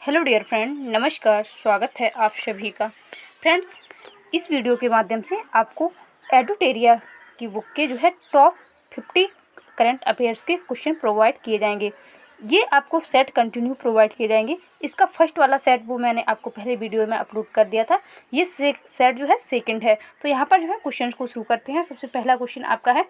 Hello dear friend, नमस्कार। स्वागत है आप सभी का। फ्रेंड्स, इस वीडियो के माध्यम से आपको एडुटेरिया की बुक के टॉप 50 करंट अफेयर्स के क्वेश्चन प्रोवाइड किए जाएंगे। ये आपको सेट कंटिन्यू प्रोवाइड किए जाएंगे। इसका फर्स्ट वाला सेट वो मैंने आपको पहले वीडियो में अपलोड कर दिया था। ये सेट सेकंड है। तो यहाँ पर क्वेश्चन को शुरू करते हैं। सबसे पहला क्वेश्चन आपका है,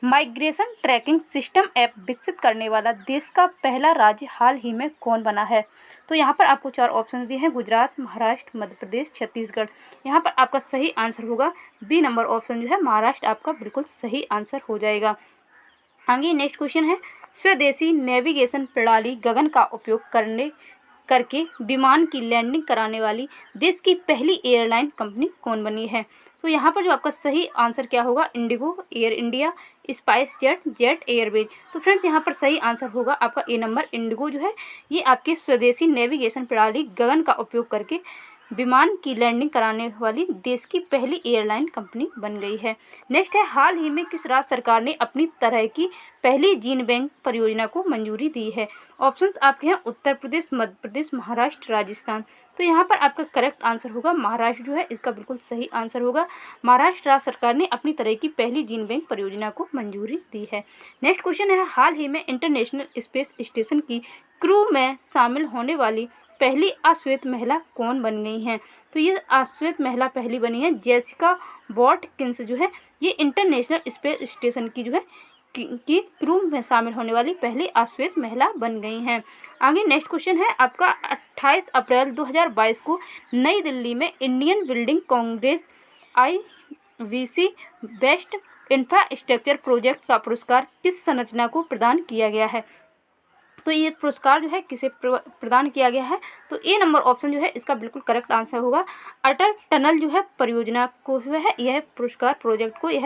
माइग्रेशन ट्रैकिंग सिस्टम ऐप विकसित करने वाला देश का पहला राज्य हाल ही में कौन बना है? तो यहाँ पर आपको 4 ऑप्शन दिए हैं, गुजरात, महाराष्ट्र, मध्य प्रदेश, छत्तीसगढ़। यहाँ पर आपका सही आंसर होगा बी नंबर ऑप्शन महाराष्ट्र आपका बिल्कुल सही आंसर हो जाएगा। आगे नेक्स्ट क्वेश्चन है, स्वदेशी नेविगेशन प्रणाली गगन का उपयोग करके विमान की लैंडिंग कराने वाली देश की पहली एयरलाइन कंपनी कौन बनी है? तो यहाँ पर जो आपका सही आंसर क्या होगा, Indigo, air India, spice jet, jet Airways. तो फ्रेंड्स यहाँ पर सही आंसर होगा आपका ए नंबर, इंडिगो ये आपके स्वदेशी नेविगेशन प्रणाली गगन का उपयोग करके विमान की लैंडिंग कराने वाली देश की पहली एयरलाइन कंपनी बन गई है। नेक्स्ट है, हाल ही में किस राज्य सरकार ने अपनी तरह की पहली जीन बैंक परियोजना को मंजूरी दी है? ऑप्शंस आपके हैं उत्तर प्रदेश, मध्य प्रदेश, महाराष्ट्र, राजस्थान। तो यहाँ पर आपका करेक्ट आंसर होगा महाराष्ट्र इसका बिल्कुल सही आंसर होगा। महाराष्ट्र राज्य सरकार ने अपनी तरह की पहली जीन बैंक परियोजना को मंजूरी दी है। नेक्स्ट क्वेश्चन है, हाल ही में इंटरनेशनल स्पेस स्टेशन की क्रू में शामिल होने वाली पहली अश्वेत महिला कौन बन गई हैं? तो ये अश्वेत महिला पहली बनी है जेसिका वाटकिंस ये इंटरनेशनल स्पेस स्टेशन की क्रू में शामिल होने वाली पहली अश्वेत महिला बन गई हैं। आगे नेक्स्ट क्वेश्चन है आपका, 28 अप्रैल 2022 को नई दिल्ली में Indian building Congress IBC best infrastructure project का पुरस्कार किस संरचना को प्रदान किया गया है? तो ये पुरस्कार किसे प्रदान किया गया है? तो ए नंबर ऑप्शन इसका बिल्कुल करेक्ट आंसर होगा। अटल टनल परियोजना को यह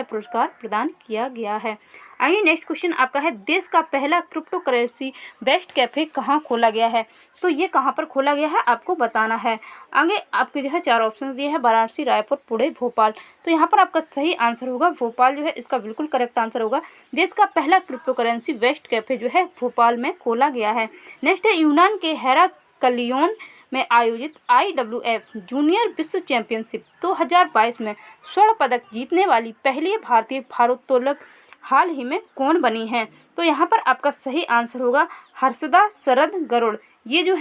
पुरस्कार प्रदान किया गया है। आइए नेक्स्ट क्वेश्चन आपका है, देश का पहला क्रिप्टो करेंसी बेस्ट कैफे कहाँ खोला गया है? तो ये कहाँ पर खोला गया है आपको बताना है। आगे आपके 4 ऑप्शन दिए हैं, वाराणसी, रायपुर, पुणे, भोपाल। तो यहाँ पर आपका सही आंसर होगा भोपाल इसका बिल्कुल करेक्ट आंसर होगा। देश का पहला crypto currency best cafe Bhopal में खोला गया है। नेक्स्ट है, यूनान के हेराक्लियोन में आयोजित IWF जूनियर विश्व चैंपियनशिप 2022 में स्वर्ण पदक जीतने वाली पहली भारतीय भारोत्तोलक हाल ही में कौन बनी हैं? तो यहाँ पर आपका सही आंसर होगा हर्षदा शरद गरुड़। ये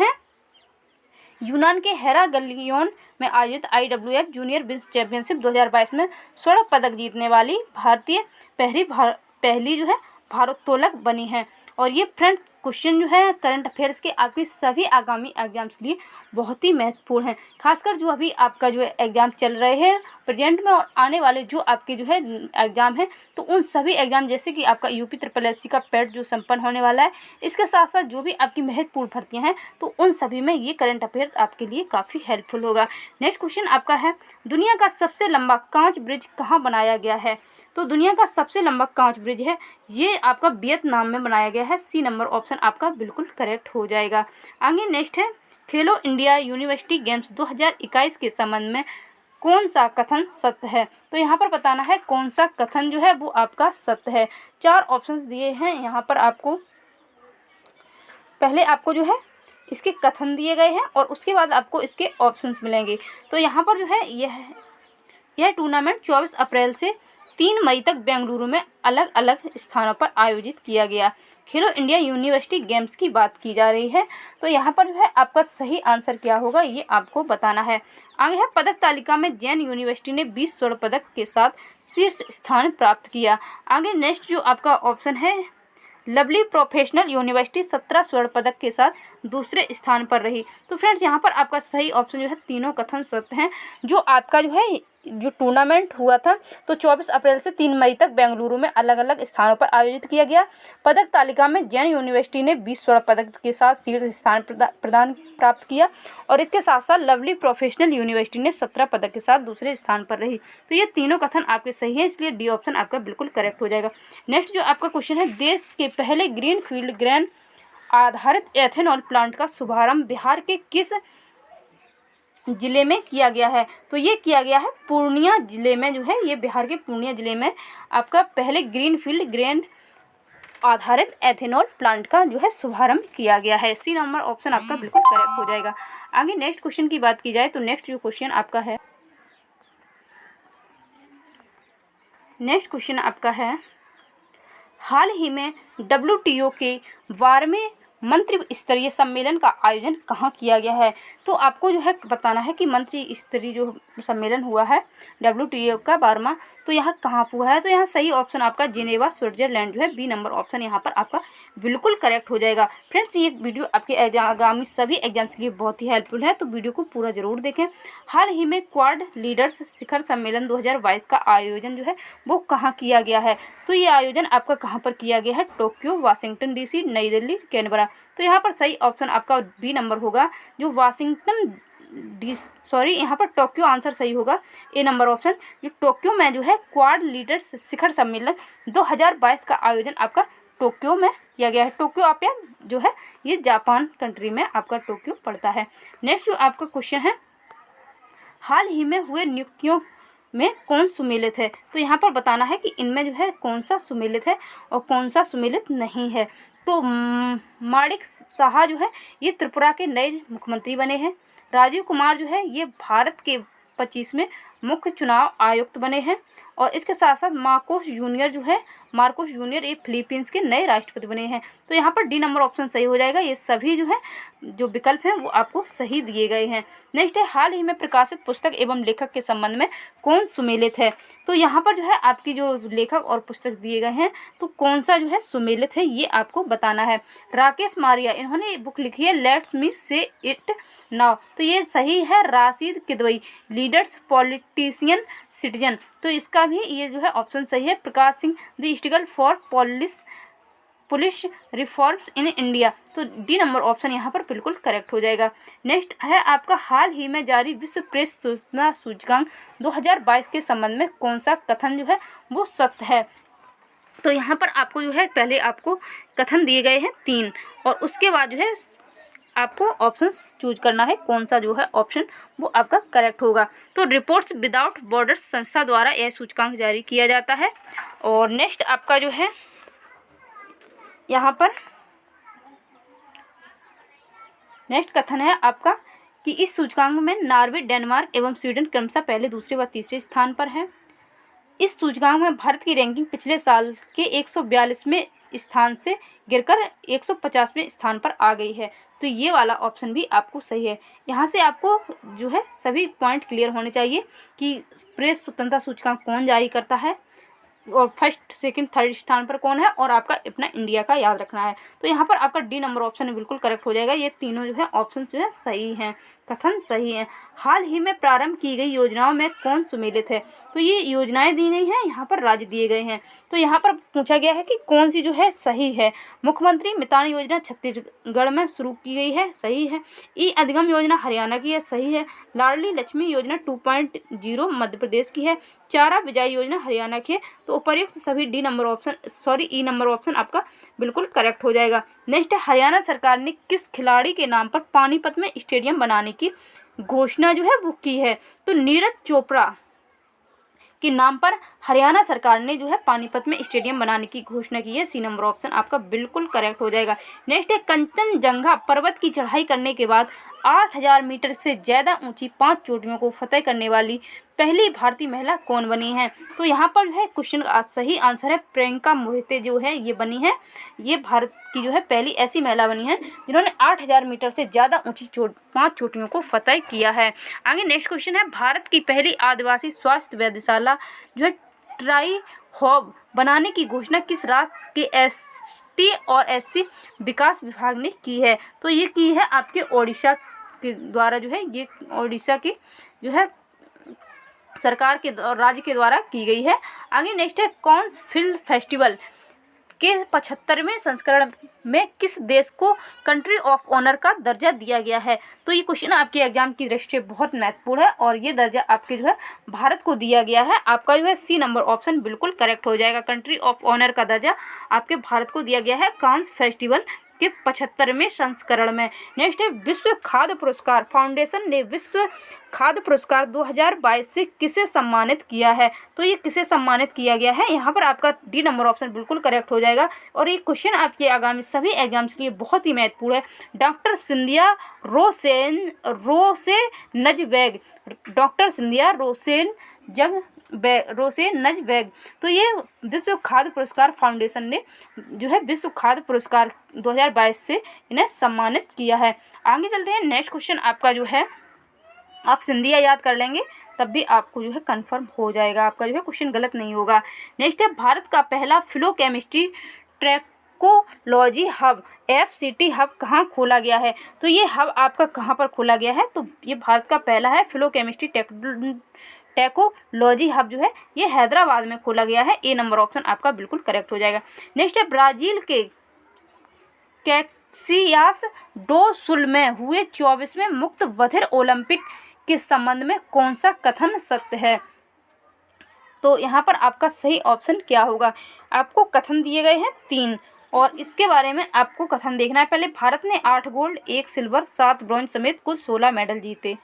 यूनान के हेराक्लियोन में आयोजित IWF जूनियर विश्व चैंपियनशिप 2022 में स्वर्ण पदक जीतने वाली भारतीय पहली भारोत्तोलक बनी है। और ये फ्रेंड्स क्वेश्चन करंट अफेयर्स के आपके सभी आगामी एग्जाम्स के लिए बहुत ही महत्वपूर्ण है। खासकर जो अभी आपका एग्ज़ाम चल रहे हैं प्रेजेंट में और आने वाले जो आपके एग्ज़ाम हैं, तो उन सभी एग्ज़ाम जैसे कि आपका UP SSSC का पेट संपन्न होने वाला है, इसके साथ साथ जो भी आपकी महत्वपूर्ण भर्तियाँ हैं, तो उन सभी में ये करंट अफेयर्स आपके लिए काफ़ी हेल्पफुल होगा। नेक्स्ट क्वेश्चन आपका है, दुनिया का सबसे लंबा कांच ब्रिज कहाँ बनाया गया है? तो दुनिया का सबसे लंबा कांच ब्रिज ये आपका वियतनाम में बनाया गया है। सी नंबर ऑप्शन आपका बिल्कुल करेक्ट हो जाएगा। आगे नेक्स्ट है, खेलो इंडिया यूनिवर्सिटी गेम्स 2021 के संबंध में कौन सा कथन सत्य है? तो यहाँ पर बताना है कौन सा कथन वो आपका सत्य है। 4 ऑप्शंस दिए हैं यहाँ पर आपको। पहले आपको इसके कथन दिए गए हैं और उसके बाद आपको इसके ऑप्शंस मिलेंगे। तो यहाँ पर यह टूर्नामेंट 24 अप्रैल से 3 मई तक बेंगलुरु में अलग अलग स्थानों पर आयोजित किया गया। खेलो इंडिया यूनिवर्सिटी गेम्स की बात की जा रही है। तो यहाँ पर आपका सही आंसर क्या होगा ये आपको बताना है। आगे है, पदक तालिका में जैन यूनिवर्सिटी ने 20 स्वर्ण पदक के साथ शीर्ष स्थान प्राप्त किया। आगे नेक्स्ट जो आपका ऑप्शन है, लवली प्रोफेशनल यूनिवर्सिटी 17 स्वर्ण पदक के साथ दूसरे स्थान पर रही। तो फ्रेंड्स यहाँ पर आपका सही ऑप्शन तीनों कथन सत्य हैं। जो आपका जो टूर्नामेंट हुआ था तो 24 अप्रैल से 3 मई तक बेंगलुरु में अलग अलग स्थानों पर आयोजित किया गया। पदक तालिका में जैन यूनिवर्सिटी ने 20 स्वर्ण पदक के साथ शीर्ष स्थान प्राप्त किया और इसके साथ साथ लवली प्रोफेशनल यूनिवर्सिटी ने 17 पदक के साथ दूसरे स्थान पर रही। तो ये तीनों कथन आपके सही हैं, इसलिए डी ऑप्शन आपका बिल्कुल करेक्ट हो जाएगा। नेक्स्ट जो आपका क्वेश्चन है, देश के पहले ग्रीनफील्ड ग्रेन आधारित एथेनॉल प्लांट का शुभारंभ बिहार के किस जिले में किया गया है? तो ये किया गया है पूर्णिया जिले में ये बिहार के पूर्णिया जिले में आपका पहले ग्रीनफील्ड ग्रेन आधारित एथेनॉल प्लांट का जो है शुभारंभ किया गया है। सी नंबर ऑप्शन आपका बिल्कुल करेक्ट हो जाएगा। आगे नेक्स्ट क्वेश्चन की बात की जाए तो नेक्स्ट जो क्वेश्चन आपका है, नेक्स्ट क्वेश्चन आपका है, हाल ही में WTO के 12वें मंत्री स्तरीय सम्मेलन का आयोजन कहाँ किया गया है। तो आपको जो है बताना है कि मंत्री स्तरीय जो सम्मेलन हुआ है WTO का 12वां, तो यहाँ कहाँ हुआ है। तो यहाँ सही ऑप्शन आपका जिनेवा स्विट्जरलैंड जो है, बी नंबर ऑप्शन यहाँ पर आपका बिल्कुल करेक्ट हो जाएगा। फ्रेंड्स ये वीडियो आपके आगामी सभी एग्जाम्स के लिए बहुत ही हेल्पफुल है, तो वीडियो को पूरा जरूर देखें। हाल ही में क्वाड लीडर्स शिखर सम्मेलन 2022 का आयोजन जो है वो कहाँ किया गया है। तो ये आयोजन आपका कहाँ पर किया गया है, टोक्यो, वाशिंगटन DC, नई दिल्ली, कैनबरा। तो यहाँ पर सही ऑप्शन आपका बी नंबर होगा, जो यहाँ पर टोक्यो आंसर सही होगा, ए नंबर ऑप्शन। जो टोक्यो में जो है क्वाड लीडर्स शिखर सम्मेलन 2022 का आयोजन आपका टोक्यो में किया गया है। टोक्यो आप जो है ये जापान कंट्री में आपका टोक्यो पड़ता है। नेक्स्ट जो आपका क्वेश्चन है, हाल ही में हुए नियुक्तियों में कौन सुमेलित है। तो यहाँ पर बताना है कि इनमें जो है कौन सा सुमेलित है और कौन सा सुमेलित नहीं है। तो माणिक साहा जो है ये त्रिपुरा के नए मुख्यमंत्री बने हैं। राजीव कुमार जो है ये भारत के 25वें मुख्य चुनाव आयुक्त बने हैं। और इसके साथ साथ मार्कोस जूनियर ये फिलीपींस के नए राष्ट्रपति बने हैं। तो यहाँ पर डी नंबर ऑप्शन सही हो जाएगा। ये सभी जो है जो विकल्प हैं वो आपको सही दिए गए हैं। नेक्स्ट है, हाल ही में प्रकाशित पुस्तक एवं लेखक के संबंध में कौन सुमेलित है। तो यहाँ पर जो है आपकी जो लेखक और पुस्तक दिए गए हैं तो कौन सा जो है सुमेलित है ये आपको बताना है। राकेश मारिया इन्होंने बुक लिखी है लेट्स मी से इट नाउ, तो ये सही है। Rashid Kidwai leaders politician citizen, तो इसका भी ये जो है ऑप्शन सही है। Prakash Singh the struggle for police reforms in India, तो डी नंबर ऑप्शन यहाँ पर बिल्कुल करेक्ट हो जाएगा। नेक्स्ट है आपका, हाल ही में जारी विश्व प्रेस सूचना सूचकांक 2022 के संबंध में कौन सा कथन जो है वो सत्य है। तो यहाँ पर आपको जो है पहले आपको कथन दिए गए हैं 3 और उसके बाद जो है आपको ऑप्शन चूज करना है कौन सा जो है ऑप्शन वो आपका करेक्ट होगा। तो रिपोर्ट्स विदाउट बॉर्डर्स संस्था द्वारा यह सूचकांक जारी किया जाता है। और नेक्स्ट आपका जो है यहाँ पर नेक्स्ट कथन है आपका कि इस सूचकांक में नॉर्वे, डेनमार्क एवं स्वीडन क्रमशः पहले, दूसरे व तीसरे स्थान पर है। इस सूचकांक में भारत की रैंकिंग पिछले साल के 142वें स्थान से गिरकर 150वें स्थान पर आ गई है। तो ये वाला ऑप्शन भी आपको सही है। यहाँ से आपको जो है सभी पॉइंट क्लियर होने चाहिए कि प्रेस स्वतंत्रता सूचकांक कौन जारी करता है और फर्स्ट, सेकंड, थर्ड स्थान पर कौन है और आपका अपना इंडिया का याद रखना है। तो यहाँ पर आपका डी नंबर ऑप्शन बिल्कुल करेक्ट हो जाएगा। ये तीनों जो है ऑप्शन जो है सही हैं, कथन सही है। हाल ही में प्रारंभ की गई योजनाओं में कौन सुमेलित है। तो ये योजनाएं दी गई हैं, यहाँ पर राज्य दिए गए हैं। तो यहाँ पर पूछा गया है कि कौन सी जो है सही है। मुख्यमंत्री मितान योजना छत्तीसगढ़ में शुरू की गई है, सही है। ई अधिगम योजना हरियाणा की है, सही है। लाडली लक्ष्मी योजना 2.0 मध्य प्रदेश की है। चारा बिजाई योजना हरियाणा की है। तो उपर्युक्त सभी ई नंबर ऑप्शन आपका बिल्कुल करेक्ट हो जाएगा। नेक्स्ट है, हरियाणा सरकार ने किस खिलाड़ी के नाम पर पानीपत में स्टेडियम बनाने की घोषणा जो है वो की है। तो नीरज चोपड़ा के नाम पर हरियाणा सरकार ने जो है पानीपत में स्टेडियम बनाने की घोषणा की है। सी नंबर ऑप्शन आपका बिल्कुल करेक्ट हो जाएगा। नेक्स्ट है, कंचनजंगा पर्वत की चढ़ाई करने के बाद 8000 मीटर से ज़्यादा ऊंची 5 चोटियों को फतेह करने वाली पहली भारतीय महिला कौन बनी है। तो यहाँ पर जो है क्वेश्चन का सही आंसर है प्रियंका मोहिते जो है ये बनी है। ये भारत की जो है पहली ऐसी महिला बनी है जिन्होंने 8000 मीटर से ज़्यादा ऊंची 5 चोटियों को फतेह किया है। आगे नेक्स्ट क्वेश्चन है, भारत की पहली आदिवासी स्वास्थ्य वेधशाला जो है ट्राई हॉब बनाने की घोषणा किस राज्य के ST और SC विकास विभाग ने की है। तो ये की है आपके ओडिशा के द्वारा जो है, ये ओडिशा की जो है सरकार के राज्य के द्वारा की गई है। आगे नेक्स्ट है, कांस फिल्म फेस्टिवल के 75वें संस्करण में किस देश को कंट्री ऑफ ऑनर का दर्जा दिया गया है। तो ये क्वेश्चन आपके एग्जाम की दृष्टि से बहुत महत्वपूर्ण है और ये दर्जा आपके जो है भारत को दिया गया है। आपका जो है सी नंबर ऑप्शन बिल्कुल करेक्ट हो जाएगा। कंट्री ऑफ ऑनर का दर्जा आपके भारत को दिया गया है कांस फेस्टिवल के 75वें संस्करण में। नेक्स्ट है विश्व खाद्य पुरस्कार फाउंडेशन ने विश्व खाद्य पुरस्कार 2022 से किसे सम्मानित किया है? तो ये किसे सम्मानित किया गया है? यहाँ पर आपका डी नंबर ऑप्शन बिल्कुल करेक्ट हो जाएगा। और ये क्वेश्चन आपके आगामी सभी एग्जाम्स के लिए बहुत ही महत्वपूर्ण है। Doctor Cynthia Rosenzweig, doctor Cynthia Rosenzweig. तो ये विश्व खाद्य पुरस्कार फाउंडेशन ने जो है विश्व खाद्य पुरस्कार 2022 से इन्हें सम्मानित किया है। आगे चलते हैं। नेक्स्ट क्वेश्चन आपका जो है, आप सिंधिया याद कर लेंगे तब भी आपको जो है कंफर्म हो जाएगा, आपका जो है क्वेश्चन गलत नहीं होगा। नेक्स्ट है भारत का पहला flow chemistry technology hub FCT hub कहाँ खोला गया है? तो ये हब आपका कहाँ पर खोला गया है? तो ये भारत का पहला है फ्लो केमिस्ट्री टेकोलॉजी हब जो है ये हैदराबाद में खोला गया है। ए नंबर ऑप्शन आपका बिल्कुल करेक्ट हो जाएगा। नेक्स्ट है ब्राज़ील के कैसियास डो सुल में हुए 24वें मुक्त बधिर ओलंपिक के संबंध में कौन सा कथन सत्य है? तो यहाँ पर आपका सही ऑप्शन क्या होगा? आपको कथन दिए गए हैं 3 और इसके बारे में आपको कथन देखना है। पहले भारत ने 8 गोल्ड 1 सिल्वर 7 ब्रॉन्ज समेत कुल 16 मेडल जीते,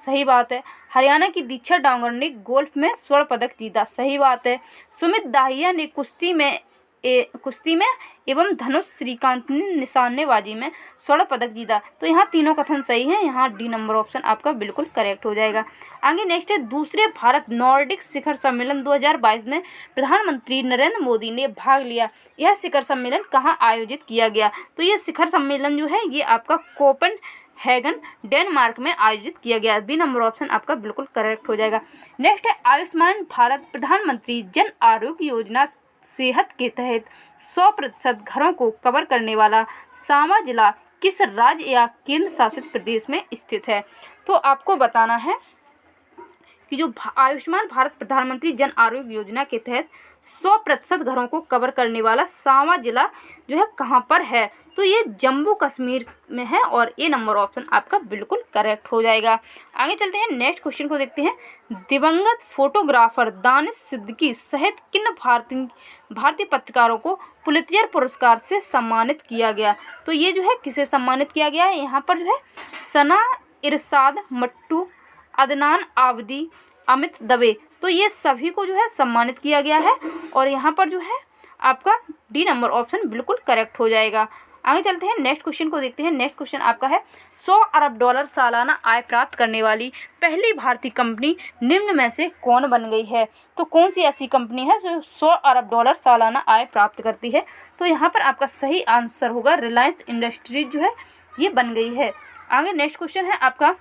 सही बात है। हरियाणा की दीक्षा डांगर ने गोल्फ में स्वर्ण पदक जीता, सही बात है। सुमित दाहिया ने कुश्ती में एवं धनुष श्रीकांत ने निशानेबाजी में स्वर्ण पदक जीता। तो यहाँ तीनों कथन सही हैं। यहाँ डी नंबर ऑप्शन आपका बिल्कुल करेक्ट हो जाएगा। आगे नेक्स्ट है दूसरे भारत नॉर्डिक शिखर सम्मेलन 2022 में प्रधानमंत्री नरेंद्र मोदी ने भाग लिया। यह शिखर सम्मेलन कहाँ आयोजित किया गया? तो ये शिखर सम्मेलन जो है ये आपका कोपेनहेगन डेनमार्क में आयोजित किया गया। बी नंबर ऑप्शन आपका बिल्कुल करेक्ट हो जाएगा। नेक्स्ट है आयुष्मान भारत प्रधानमंत्री जन आरोग्य योजना सेहत के तहत 100% घरों को कवर करने वाला सांबा जिला किस राज्य या केंद्र शासित प्रदेश में स्थित है? तो आपको बताना है कि जो आयुष्मान भारत प्रधानमंत्री जन आरोग्य योजना के तहत 100% घरों को कवर करने वाला सांबा जिला जो है कहाँ पर है? तो ये जम्मू कश्मीर में है और ए नंबर ऑप्शन आपका बिल्कुल करेक्ट हो जाएगा। आगे चलते हैं। नेक्स्ट क्वेश्चन को देखते हैं। दिवंगत फोटोग्राफर दानिश सिद्दीकी सहित किन भारतीय पत्रकारों को पुलित्जर पुरस्कार से सम्मानित किया गया? तो ये जो है किसे सम्मानित किया गया है? यहाँ पर जो है सना इरशाद मट्टू, अदनान आबदी, अमित दवे, तो ये सभी को जो है सम्मानित किया गया है और यहाँ पर जो है आपका डी नंबर ऑप्शन बिल्कुल करेक्ट हो जाएगा। आगे चलते हैं। नेक्स्ट क्वेश्चन को देखते हैं। नेक्स्ट क्वेश्चन आपका है 100 अरब डॉलर सालाना आय प्राप्त करने वाली पहली भारतीय कंपनी निम्न में से कौन बन गई है? तो कौन सी ऐसी कंपनी है जो 100 अरब डॉलर सालाना आय प्राप्त करती है? तो यहाँ पर आपका सही आंसर होगा रिलायंस इंडस्ट्रीज जो है ये बन गई है। आगे नेक्स्ट क्वेश्चन है आपका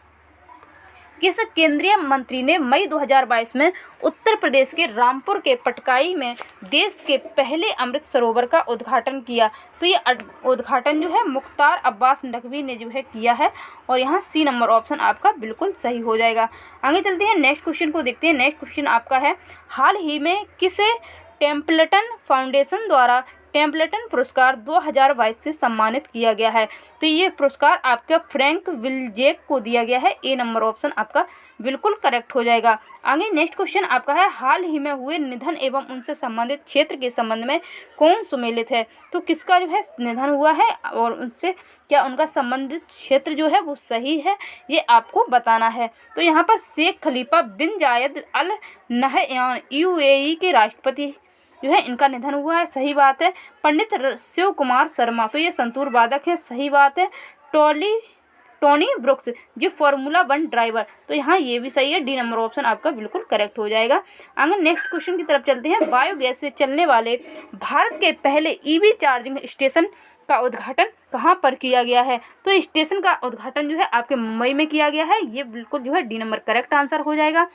किस केंद्रीय मंत्री ने मई 2022 में उत्तर प्रदेश के रामपुर के पटकाई में देश के पहले अमृत सरोवर का उद्घाटन किया? तो ये उद्घाटन जो है मुख्तार अब्बास नकवी ने जो है किया है और यहाँ सी नंबर ऑप्शन आपका बिल्कुल सही हो जाएगा। आगे चलते हैं। नेक्स्ट क्वेश्चन को देखते हैं। नेक्स्ट क्वेश्चन आपका है हाल ही में किसे टेम्पल्टन फाउंडेशन द्वारा टेम्पल्टन पुरस्कार 2022 से सम्मानित किया गया है? तो ये पुरस्कार आपका फ्रैंक विल्जेक को दिया गया है। ए नंबर ऑप्शन आपका बिल्कुल करेक्ट हो जाएगा। आगे नेक्स्ट क्वेश्चन आपका है हाल ही में हुए निधन एवं उनसे संबंधित क्षेत्र के संबंध में कौन सुमेलित है? तो किसका जो है निधन हुआ है और उनसे क्या उनका संबंधित क्षेत्र जो है वो सही है, ये आपको बताना है। तो यहाँ पर शेख खलीफा बिन जायद अल नहयान UAE के राष्ट्रपति जो है इनका निधन हुआ है, सही बात है। पंडित शिव कुमार शर्मा, तो ये संतूर वादक है, सही बात है। टोनी ब्रुक्स जो फार्मूला 1 ड्राइवर, तो यहाँ ये भी सही है। डी नंबर ऑप्शन आपका बिल्कुल करेक्ट हो जाएगा। आगे नेक्स्ट क्वेश्चन की तरफ चलते हैं। बायोगैस से चलने वाले भारत के पहले EV चार्जिंग स्टेशन का उद्घाटन कहाँ पर किया गया है? तो स्टेशन का उद्घाटन जो है आपके मुंबई में किया गया है, ये बिल्कुल जो है डी नंबर करेक्ट आंसर हो जाएगा।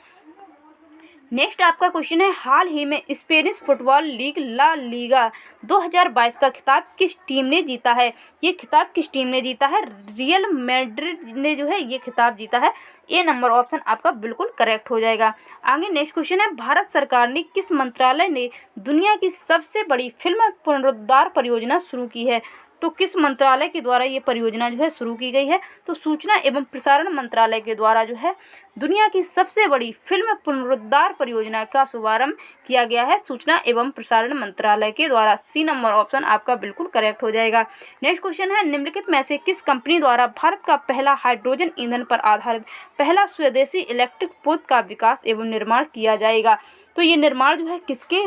नेक्स्ट आपका क्वेश्चन है हाल ही में Spanish football league La Liga 2022 का खिताब किस टीम ने जीता है? ये खिताब किस टीम ने जीता है? रियल मैड्रिड ने जो है ये खिताब जीता है। ए नंबर ऑप्शन आपका बिल्कुल करेक्ट हो जाएगा। आगे नेक्स्ट क्वेश्चन है भारत सरकार ने किस मंत्रालय ने दुनिया की सबसे बड़ी फिल्म पुनरुद्धार परियोजना शुरू की है? तो किस मंत्रालय के द्वारा ये परियोजना जो है शुरू की गई है? तो सूचना एवं प्रसारण मंत्रालय के द्वारा जो है दुनिया की सबसे बड़ी फिल्म पुनरुद्धार परियोजना का शुभारंभ किया गया है, सूचना एवं प्रसारण मंत्रालय के द्वारा। सी नंबर ऑप्शन आपका बिल्कुल करेक्ट हो जाएगा। नेक्स्ट क्वेश्चन है, निम्नलिखित में से किस कंपनी द्वारा भारत का पहला हाइड्रोजन ईंधन पर आधारित पहला स्वदेशी इलेक्ट्रिक पोत का विकास एवं निर्माण किया जाएगा? तो ये निर्माण जो है किसके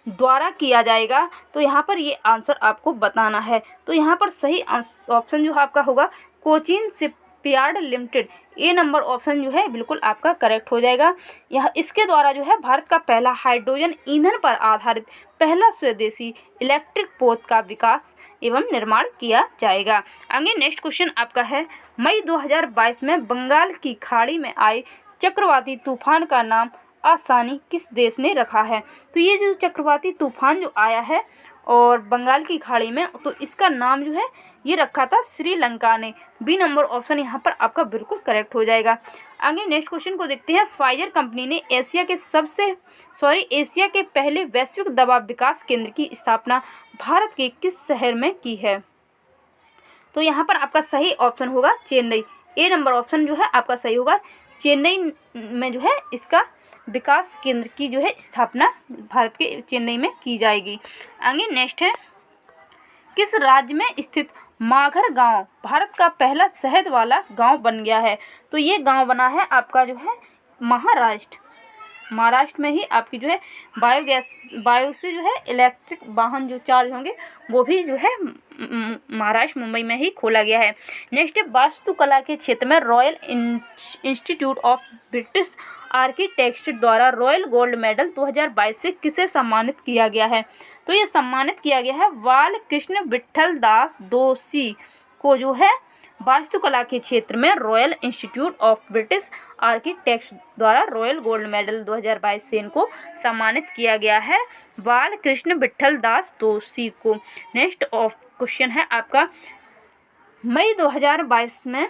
द्वारा किया जाएगा? तो यहाँ पर ये आंसर आपको बताना है। तो यहाँ पर सही ऑप्शन जो आपका होगा कोचीन शिपयार्ड लिमिटेड। ए नंबर ऑप्शन जो है बिल्कुल आपका करेक्ट हो जाएगा। यह इसके द्वारा जो है भारत का पहला हाइड्रोजन ईंधन पर आधारित पहला स्वदेशी इलेक्ट्रिक पोत का विकास एवं निर्माण किया जाएगा। आगे नेक्स्ट क्वेश्चन आपका है, मई 2022 में बंगाल की खाड़ी में आए चक्रवाती तूफान का नाम आसानी किस देश ने रखा है? तो ये जो चक्रवाती तूफान जो आया है और बंगाल की खाड़ी में, तो इसका नाम जो है ये रखा था श्रीलंका ने। बी नंबर ऑप्शन यहाँ पर आपका बिल्कुल करेक्ट हो जाएगा। आगे नेक्स्ट क्वेश्चन को देखते हैं, फाइजर कंपनी ने एशिया के पहले वैश्विक दवा विकास केंद्र की स्थापना भारत के किस शहर में की है? तो यहाँ पर आपका सही ऑप्शन होगा चेन्नई। ए नंबर ऑप्शन जो है आपका सही होगा। चेन्नई में जो है इसका विकास केंद्र की जो है स्थापना भारत के चेन्नई में की जाएगी। आगे नेक्स्ट है, किस राज्य में स्थित माघर गांव भारत का पहला शहद वाला गांव बन गया है? तो ये गांव बना है आपका जो है महाराष्ट्र में ही। आपकी जो है बायो से जो है इलेक्ट्रिक वाहन जो चार्ज होंगे वो भी जो है महाराष्ट्र मुंबई में ही खोला गया है। नेक्स्ट है, वास्तुकला के क्षेत्र में royal institute of British architecture द्वारा रॉयल गोल्ड मेडल 2022 से किसे सम्मानित किया गया है? तो ये सम्मानित किया गया है बाल कृष्ण विठल दास दोषी को जो है वास्तुकला के क्षेत्र में royal institute of British architects द्वारा रॉयल गोल्ड मेडल 2022 से इनको सम्मानित किया गया है, बाल कृष्ण विठल दास दोषी को। नेक्स्ट क्वेश्चन है आपका, मई 2022 में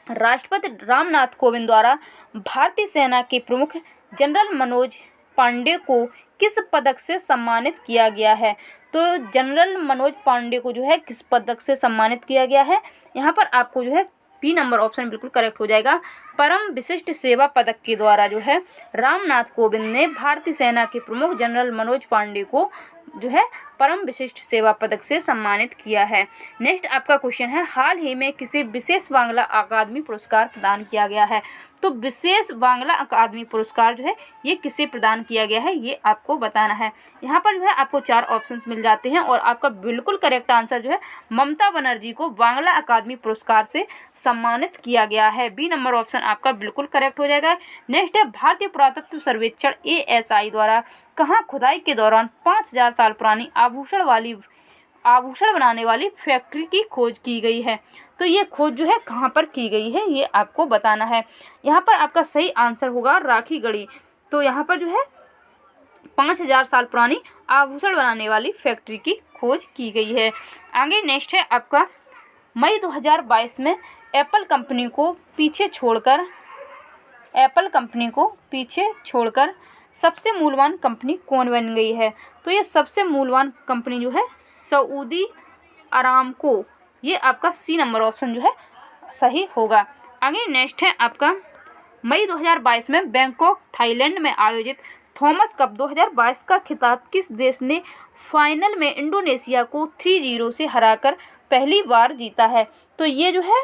राष्ट्रपति रामनाथ कोविंद द्वारा भारतीय सेना के प्रमुख जनरल मनोज पांडे को किस पदक से सम्मानित किया गया है? तो जनरल मनोज पांडे को जो है किस पदक से सम्मानित किया गया है? यहाँ पर आपको जो है बी नंबर ऑप्शन बिल्कुल करेक्ट हो जाएगा। परम विशिष्ट सेवा पदक के द्वारा जो है रामनाथ कोविंद ने भारतीय सेना के प्रमुख जनरल मनोज पांडे को जो है परम विशिष्ट सेवा पदक से सम्मानित किया है। नेक्स्ट आपका क्वेश्चन है, हाल ही में किसे विशेष बांग्ला अकादमी पुरस्कार प्रदान किया गया है? तो विशेष बांग्ला अकादमी पुरस्कार जो है ये किसे प्रदान किया गया है ये आपको बताना है। यहाँ पर जो है आपको 4 ऑप्शंस मिल जाते हैं और आपका बिल्कुल करेक्ट आंसर जो है ममता बनर्जी को बांग्ला अकादमी पुरस्कार से सम्मानित किया गया है। बी नंबर ऑप्शन आपका बिल्कुल करेक्ट हो जाएगा। नेक्स्ट है, भारतीय पुरातत्व सर्वेक्षण ASI द्वारा कहाँ खुदाई के दौरान 5000 साल पुरानी आभूषण बनाने वाली फैक्ट्री की खोज की गई है? तो ये खोज जो है कहाँ पर की गई है ये आपको बताना है। यहाँ पर आपका सही आंसर होगा राखीगढ़ी। तो यहाँ पर जो है 5000 साल पुरानी आभूषण बनाने वाली फैक्ट्री की खोज की गई है। आगे नेक्स्ट है आपका, मई 2022 में एप्पल कंपनी को पीछे छोड़कर सबसे मूल्यवान कंपनी कौन बन गई है? तो ये सबसे मूल्यवान कंपनी जो है सऊदी अरामको। ये आपका सी नंबर ऑप्शन जो है सही होगा। आगे नेक्स्ट है आपका, मई 2022 में बैंकॉक थाईलैंड में आयोजित थॉमस कप 2022 का खिताब किस देश ने फाइनल में इंडोनेशिया को 3-0 से हराकर पहली बार जीता है? तो ये जो है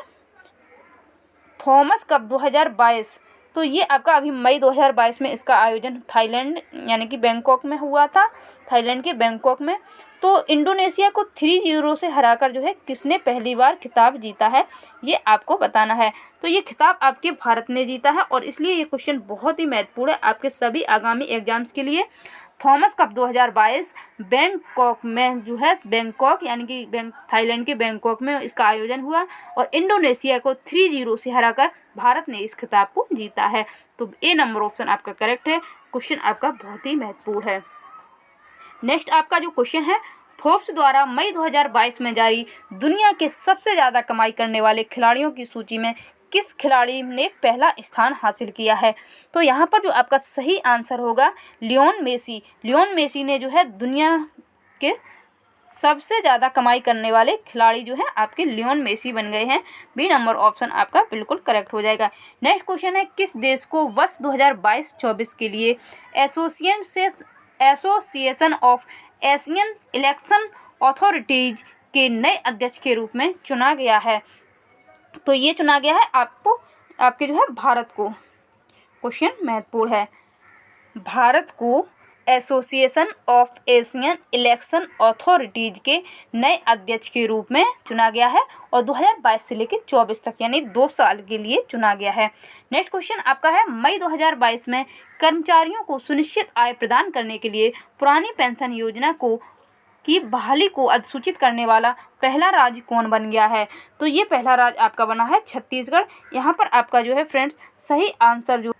थॉमस कप 2022, तो ये आपका अभी मई 2022 में इसका आयोजन थाईलैंड यानी कि बैंकॉक में हुआ था, थाईलैंड के बैंकॉक में। तो इंडोनेशिया को 3-0 से हराकर जो है किसने पहली बार खिताब जीता है ये आपको बताना है। तो ये खिताब आपके भारत ने जीता है और इसलिए ये क्वेश्चन बहुत ही महत्वपूर्ण है आपके सभी आगामी एग्जाम्स के लिए। थॉमस कप 2022 बैंकॉक में जो है, बैंकॉक यानी कि थाईलैंड के बैंकॉक में इसका आयोजन हुआ और इंडोनेशिया को 3-0 से हराकर भारत ने इस खिताब को जीता है। तो ए नंबर ऑप्शन आपका करेक्ट है। क्वेश्चन आपका बहुत ही महत्वपूर्ण है। नेक्स्ट आपका जो क्वेश्चन है, फोर्ब्स द्वारा मई 2022 में जारी दुनिया के सबसे ज़्यादा कमाई करने वाले खिलाड़ियों की सूची में किस खिलाड़ी ने पहला स्थान हासिल किया है? तो यहाँ पर जो आपका सही आंसर होगा लियोन मेसी। लियोन मेसी ने जो है दुनिया के सबसे ज़्यादा कमाई करने वाले खिलाड़ी जो हैं आपके लियोन मेसी बन गए हैं। बी नंबर ऑप्शन आपका बिल्कुल करेक्ट हो जाएगा। नेक्स्ट क्वेश्चन है, किस देश को वर्ष 2022-24 के लिए association of Asian election authorities के नए अध्यक्ष के रूप में चुना गया है? तो ये चुना गया है आपके जो है भारत को। क्वेश्चन महत्वपूर्ण है। भारत को association of Asian election authorities के नए अध्यक्ष के रूप में चुना गया है और 2022 से लेकर 24 तक यानी 2 साल के लिए चुना गया है। नेक्स्ट क्वेश्चन आपका है, मई 2022 में कर्मचारियों को सुनिश्चित आय प्रदान करने के लिए पुरानी पेंशन योजना की बहाली को अधिसूचित करने वाला पहला राज्य कौन बन गया है? तो ये पहला राज्य आपका बना है छत्तीसगढ़। यहाँ पर आपका जो है फ्रेंड्स सही आंसर जो